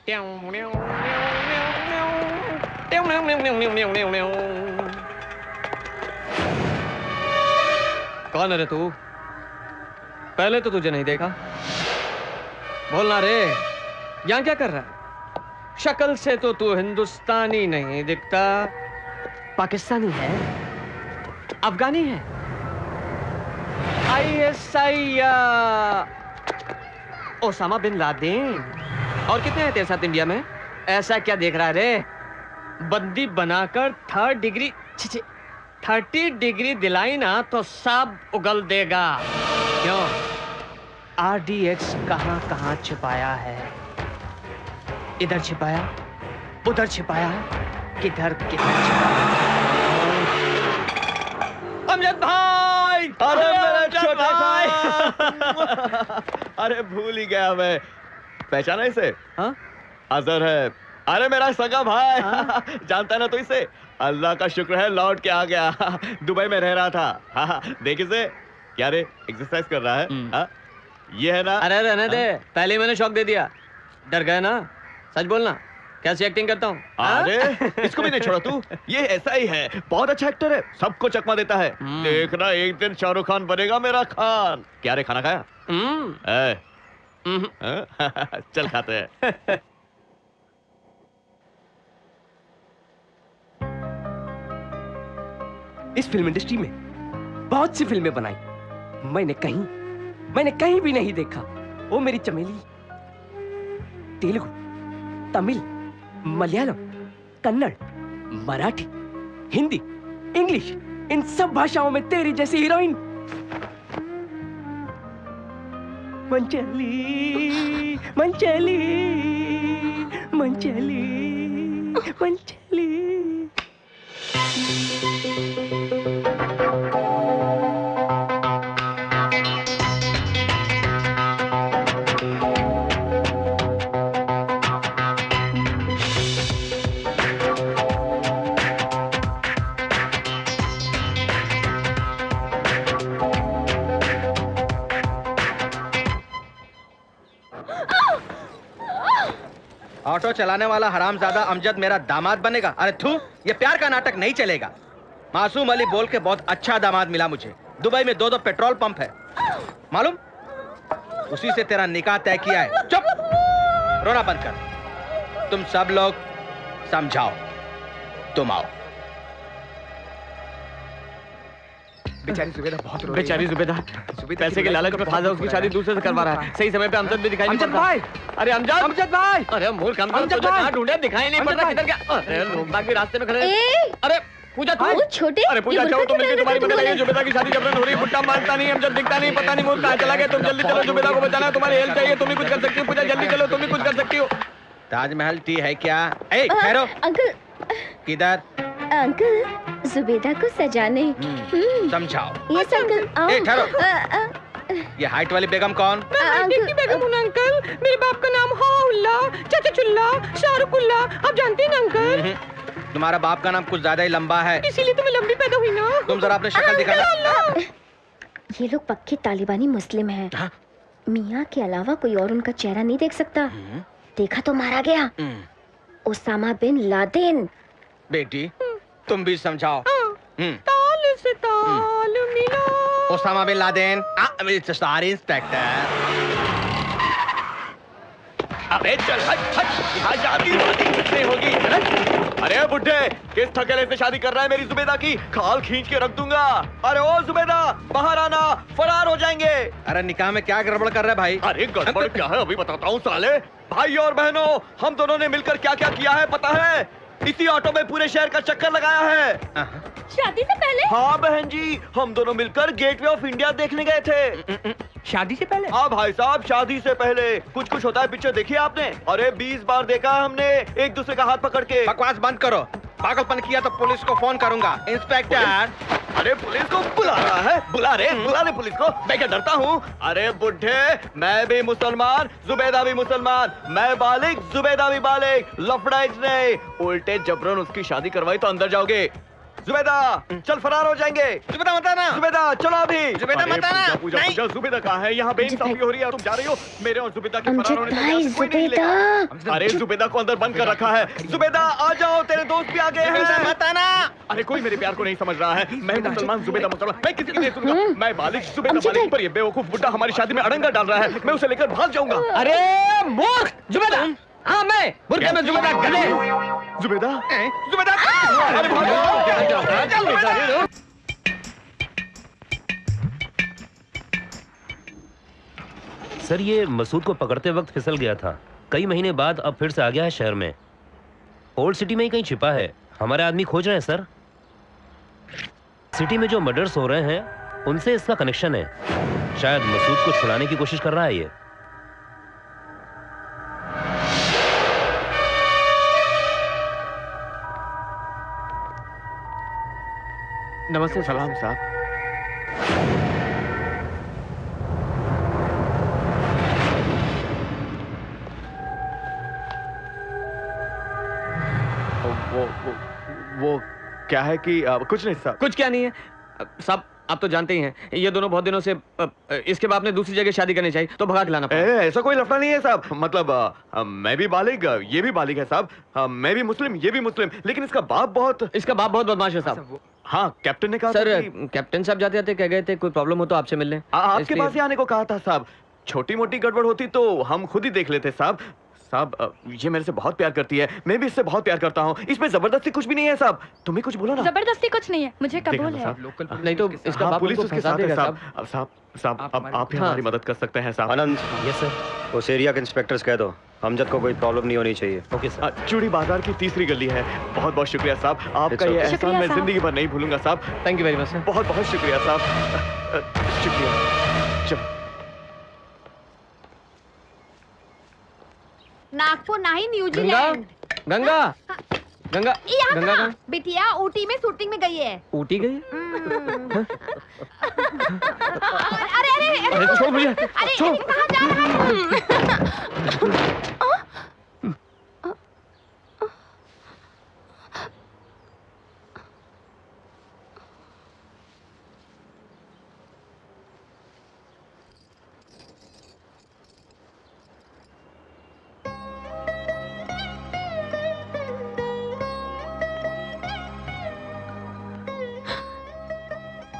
कौन है रे तू? पहले तो तुझे नहीं देखा। बोलना रे, यहां क्या कर रहा है? शक्ल से तो तू हिंदुस्तानी नहीं दिखता। पाकिस्तानी है? अफगानी है? ISI या ओसामा बिन लादेन? और कितने हैं तेरे साथ इंडिया में? ऐसा क्या देख रहा है रे? बंदी बनाकर 30 डिग्री दिलाई ना तो सब उगल देगा। क्यों? RDX कहां कहां छिपाया है? इधर छिपाया, उधर छिपाया, किधर किधर छिपाया? अमजद भाई! अरे मेरा छोटा भाई! अरे भूल ही गया मैं। पहचाना इसे? हाँ? अजहर है। अरे मेरा सगा भाई। हाँ? जानता है ना तो इसे? अल्लाह का शुक्र है लौट के आ गया। दुबई में रह रहा था। हाँ, देख इसे क्या रे एक्सरसाइज कर रहा है। हाँ? ये है ना। अरे रहने दे, पहले मैंने शौक दे दिया। डर गए ना? सच बोलना, कैसी एक्टिंग करता हूँ? अरे इसको भी नहीं छोड़ा तू। ये ऐसा ही है, बहुत अच्छा एक्टर है, सबको चकमा देता है। देखना एक दिन शाहरुख खान बनेगा मेरा खान। क्या रे खाना खाया? चल खाते हैं। इस फिल्म इंडस्ट्री में बहुत सी फिल्में बनाई, मैंने कहीं भी नहीं देखा वो मेरी चमेली। तेलुगु, तमिल, मलयालम, कन्नड़, मराठी, हिंदी, इंग्लिश, इन सब भाषाओं में तेरी जैसी हीरोइन। मंचली मंचली मंचली मंचली। ऑटो चलाने वाला हरामजादा अमजद मेरा दामाद बनेगा? अरे थू, ये प्यार का नाटक नहीं चलेगा। मासूम अली बोल के बहुत अच्छा दामाद मिला मुझे। दुबई में 2 पेट्रोल पंप है, मालूम? उसी से तेरा निकाह तय किया है। चुप, रोना बंद कर। तुम सब लोग समझाओ, तुम आओ। बेचारी जुबेदा बहुत रो रही है। बेचारी जुबेदा पैसे के लालच में फाजा उसकी शादी दूसरे से करवा रहा है। सही समय पे अमजद भी दिखाई नहीं पड़ता। भाई! अरे अमजद भाई! अरे मूर्ख अमजद, तुझे कहां ढूंढे? दिखाई नहीं पड़ता किधर गया? अरे लोग बाग भी रास्ते में खड़े। अरे पूजा तू? छोटे, अरे पूजा जाओ तो मिलके तुम्हारी मदद करेंगे। जुबेदा की शादी जबरन हो रही है। बुट्टा मानता नहीं, अमजद दिखता नहीं, पता नहीं मूर्ख कहां चला गया। तुम जल्दी चलो, जुबेदा को बचाना है। तुम्हारी हेल्प चाहिए, तुम ही कुछ कर सकती हो। पूजा जल्दी चलो, तुम ही कुछ कर सकती हो। ताजमहल टी है क्या? ए ठहरो। अंकल किधर? अंकल, जुबेदा को सजाने। समझाओ। Yes uncle. ए ठहरो। ये हाइट वाली बेगम कौन? मैं बेगम हूँ अंकल। मेरे बाप का नाम हाउल्ला, चाचा चुल्ला, शाहरुखुल्ला। आप जानते हैं ना अंकल? तुम्हारा बाप का नाम कुछ ज्यादा ही लंबा है, इसीलिए तो मैं लंबी पैदा हुई ना। तुम जरा अपनी शक्ल दिखाना। ये लोग पक्के तालिबानी मुस्लिम हैं। मियाँ के अलावा कोई और उनका चेहरा नहीं देख सकता। देखा तो मारा गया। Osama bin Laden. बेटी तुम भी समझाओ। ताल से ताल मिला। Osama bin Laden, inspector. अबे चल हट हट, यहाँ शादी नहीं होगी। अरे बुड्ढे, किस थकेले से शादी कर रहा है मेरी जुबेदा की? खाल खींच के रख दूंगा। अरे ओ जुबेदा, बाहर आना, फरार हो जाएंगे। अरे निकाह में क्या गड़बड़ कर रहा है भाई? अरे गड़बड़ क्या है अभी बताता हूँ साले। भाई और बहनों, हम दोनों ने मिलकर क्या क्या किया है पता है? इसी ऑटो में पूरे शहर का चक्कर लगाया है। शादी से पहले? हाँ बहन जी, हम दोनों मिलकर गेटवे ऑफ इंडिया देखने गए थे। शादी से पहले? हाँ भाई साहब, शादी से पहले। कुछ कुछ होता है पिक्चर देखी आपने? अरे 20 बार देखा हमने एक दूसरे का हाथ पकड़ के। बकवास बंद करो। पागलपन किया तो पुलिस को फोन करूंगा। इंस्पेक्टर। अरे पुलिस को बुला रहा है? बुला रहे पुलिस को। मैं क्या डरता हूँ? अरे बुड्ढे, मैं भी मुसलमान, जुबेदा भी मुसलमान, मैं बालिग, जुबेदा भी बालिग। लफड़ा नहीं, उल्टे जबरन उसकी शादी करवाई तो अंदर जाओगे। जुबेदा चल फरार हो जाएंगे। जुबेदा मत आना। जुबेदा चलो अभी। जुबेदा अरे, मत आना। पूजा पूजा जुबेदा कहाँ है? यहाँ बेइंसाफी हो रही है, तुम जा रही हो। मेरे और जुबेदा के फरार होने अमजद का भाई, कोई नहीं जुबेदा। लेगा। अरे जुबेदा को अंदर बंद कर रखा है। जुबेदा आ जाओ, तेरे दोस्त भी आ गए हैं। मत आना। अरे कोई मेरे प्यार को नहीं समझ रहा है। मैं मुसलमान, जुबेदा मुसलमान, मैं किसी की नहीं सुनूंगा। मैं बालिग, जुबेदा अमजद बालिग, भाई। पर ये बेवकूफ बुड्ढा हमारी शादी में अड़ंगा डाल रहा है। मैं उसे लेकर भाग जाऊंगा। अरे मूर्ख जुबेदा, हाँ मैं बुरके में जुबेदा गले। जुबेदा जुबेदा अरे भागो। सर ये मसूद को पकड़ते वक्त फिसल गया था, कई महीने बाद अब फिर से आ गया है शहर में। ओल्ड सिटी में ही कहीं छिपा है, हमारे आदमी खोज रहे हैं सर। सिटी में जो मर्डर्स हो रहे हैं उनसे इसका कनेक्शन है, शायद मसूद को छुड़ाने की कोशिश कर रहा है ये। नमस्ते सलाम साहब। वो क्या है कि कुछ नहीं साहब। कुछ क्या नहीं है साहब, आप तो जानते ही हैं ये दोनों बहुत दिनों से इसके बाप ने दूसरी जगह शादी करनी चाहिए तो भगा के लाना पड़ा। ऐसा कोई लफड़ा नहीं है साहब। मतलब मैं भी बालिग, ये भी बालिग है साहब। मैं भी मुस्लिम, ये भी मुस्लिम, लेकिन इसका बाप बहुत बदमाश है साहब। हाँ कैप्टन ने कहा सर था कि कैप्टन साहब जाते जाते कह गए थे कोई प्रॉब्लम हो तो आपसे मिल लें। आपके इसलिए- पास ही आने को कहा था साहब। छोटी मोटी गड़बड़ होती तो हम खुद ही देख लेते साहब। साहब ये मेरे से बहुत प्यार करती है, मैं भी इससे बहुत प्यार करता हूँ। इसमें जबरदस्ती कुछ भी नहीं है साहब। तुम्हें कुछ बोलो ना। जबरदस्ती कुछ नहीं है, मुझे देखा कबूल ना है। साहब। नहीं तो इसका हाँ, बाप पुलिस उनको उसके फंसा साथ है देगा साहब। साहब। अब साहब अब आप ही हाँ। हमारी मदद कर सकते हैं साहब। आनंद, यस सर। उस एरिया के इंस्पेक्टर्स कह दो अमजद को कोई प्रॉब्लम नहीं होनी चाहिए। Okay sir. चूड़ी बाजार की तीसरी गली है। बहुत बहुत शुक्रिया साहब, आपका It's ये okay. एहसान शुक्रिया मैं साहब। जिंदगी भर नहीं भूलूंगा साहब। Thank you very much sir. बहुत बहुत शुक्रिया साहब। शुक्रिया। चलो नागपुर नहीं, गंगा न्यूजीलैंड। गंगा गंगा यहाँ गंगा कहाँ? कहाँ? बिटिया ऊटी में शूटिंग में गई है। ऊटी गई? अरे अरे अरे छोड़ भैया, अरे छोड़। कहाँ जा रहा है?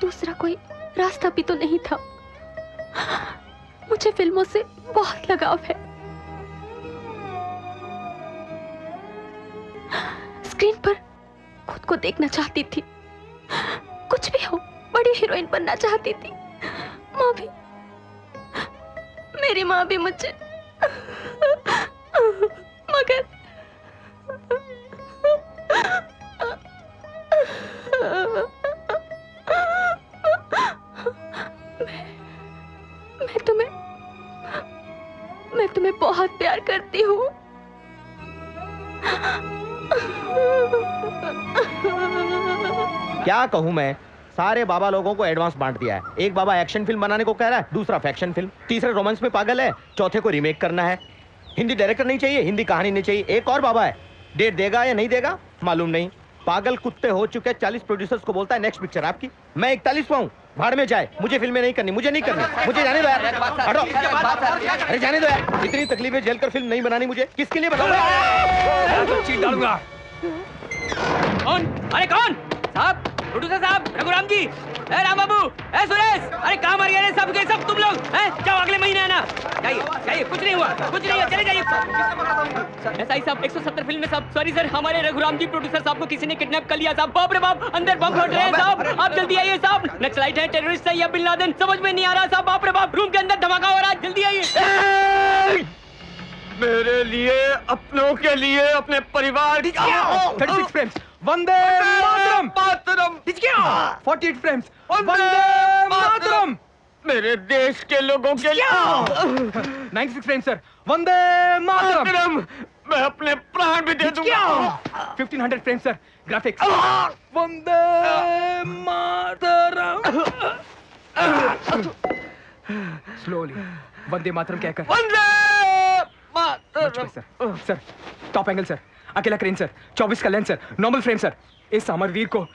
दूसरा कोई रास्ता भी तो नहीं था। मुझे फिल्मों से बहुत लगाव है। स्क्रीन पर खुद को देखना चाहती थी। कुछ भी हो, बड़ी हीरोइन बनना चाहती थी। माँ भी, मेरी माँ भी मुझे, मगर मैं तुम्हें बहुत प्यार करती हूँ। क्या कहूँ मैं, सारे बाबा लोगों को एडवांस बांट दिया है। एक बाबा एक्शन फिल्म बनाने को कह रहा है, दूसरा फैक्शन फिल्म, तीसरे रोमांस में पागल है, चौथे को रीमेक करना है। हिंदी डायरेक्टर नहीं चाहिए, हिंदी कहानी नहीं चाहिए। एक और बाबा है, डेट देगा या नहीं देगा मालूम नहीं। पागल कुत्ते हो चुके 40 प्रोड्यूसर्स को बोलता है नेक्स्ट पिक्चर आपकी। मैं 41वां हूँ, भाड़ में जाए। मुझे फिल्में नहीं करनी, मुझे नहीं करनी, मुझे जाने दो यार। हटो, अरे जाने दो यार। इतनी तकलीफें झेल कर फिल्म नहीं बनानी मुझे। किसके लिए बताऊं? चीट डालूंगा। कौन? अरे कौन? साहब, प्रोड्यूसर साहब, रघुराम जी, ए राम बाबू, ए सुरेश, अरे कहाँ मर गए सब के सब तुम लोग? हैं? क्या अगले महीने आना? जाइए, जाइए, कुछ नहीं हुआ, कुछ नहीं हुआ, चले जाइए। ऐसा ही साहब 170 फिल्म में साहब, सॉरी सर, हमारे रघुराम जी प्रोड्यूसर साहब को किसी ने किडनैप कर लिया साहब। बाप रे बाप, अंदर बम फट रहे हैं साहब, आप जल्दी आइए साहब। नक्सलाइट है, टेररिस्ट है या बिन लादेन, समझ में नहीं आ रहा साहब। बाप रे बाप, रूम के अंदर धमाका हो रहा है, जल्दी आइए। मेरे लिए, अपनों के लिए, अपने परिवार 36 फ्रेम्स, वंदे मातरम। 48 फ्रेम्स, वंदे मातरम। मेरे देश के लोगों के लिए 96 फ्रेम्स सर, वंदे मातरम। मैं अपने प्राण भी दे दूंगा। 1500 frames sir, graphics, Vande Mataram. Slowly Vande Mataram कहकर sir, sir top angle sir, अकेला क्रेन सर, 24 का lens sir, normal frame sir. इस अमरवीर को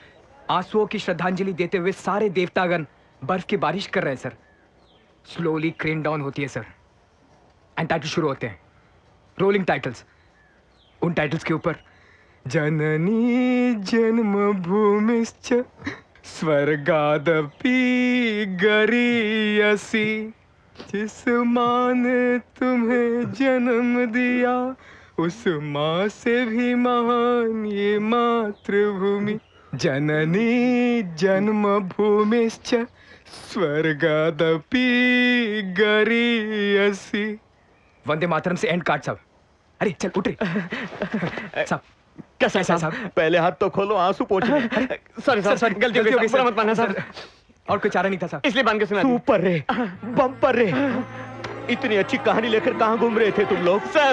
आंसुओं की श्रद्धांजलि देते हुए सारे देवतागण बर्फ की बारिश कर रहे हैं सर। स्लोली क्रेन डाउन होती है सर एंड टाइटल शुरू होते हैं, रोलिंग टाइटल्स। उन टाइटल्स के ऊपर जननी जन्मभूमिश्च स्वर्गादपि गरीयसी, जिस माँ ने तुम्हें जन्म दिया उस माँ से भी महान ये मातृभूमि। जननी जन्मभूमिश्च स्वर्गादपि गरीयसी। वंदे मातरम से एंड कार्ड साहब। अरे चल उठ रे साहब। कैसा साहब? पहले हाथ तो खोलो, आंसू पोंछने। सॉरी सॉरी, गलती हो गई, बुरा मत मानना साहब। और कोई चारा नहीं था साहब, इसलिए बांध के सुना दी। सुपर रे, बम्पर रे। इतनी अच्छी कहानी लेकर कहाँ घूम रहे थे तुम लोग? सर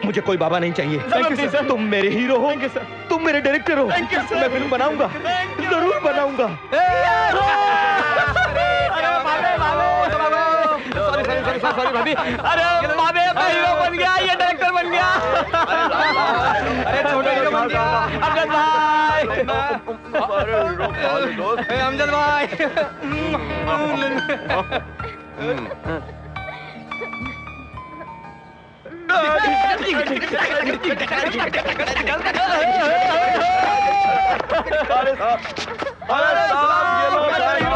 मुझे कोई बाबा नहीं चाहिए। Thank you sir. तुम मेरे हीरो हो, तुम मेरे डायरेक्टर हो। मैं फिल्म बनाऊंगा, जरूर बनाऊंगा। सॉरी भाभी। अरे भाभी, मैं हीरो बन गया, ये डायरेक्टर बन गया। अरे छोटे हीरो बन गया। अमजद भाई, अमजद भाई। अरे साहब, ये लो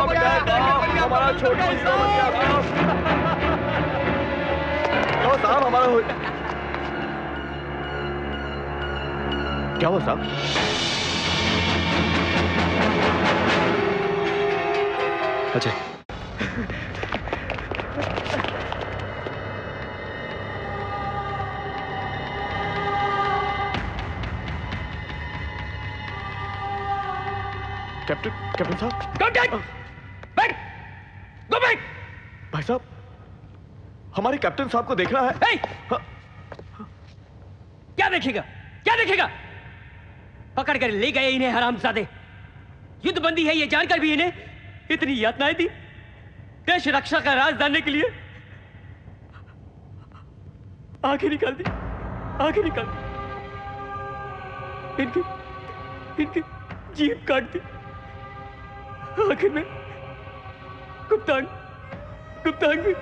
हमारा छोटा हिस्सा बन गया। लो साहब, हमारा क्या हुआ साहब? अच्छा कैप्टन साहब, गो बैक। भाई साहब, हमारे कैप्टन साहब को देखना है। क्या देखेगा, क्या देखेगा? पकड़ कर ले गए इन्हें हरामजादे। युद्धबंदी है ये जानकर भी इन्हें इतनी यातनाएं दी। देश रक्षा का राज जानने के लिए आंखें निकाल दी, आंखें निकाल दी, इनकी जीभ काट दी। आखिर में गुप्तांग भी।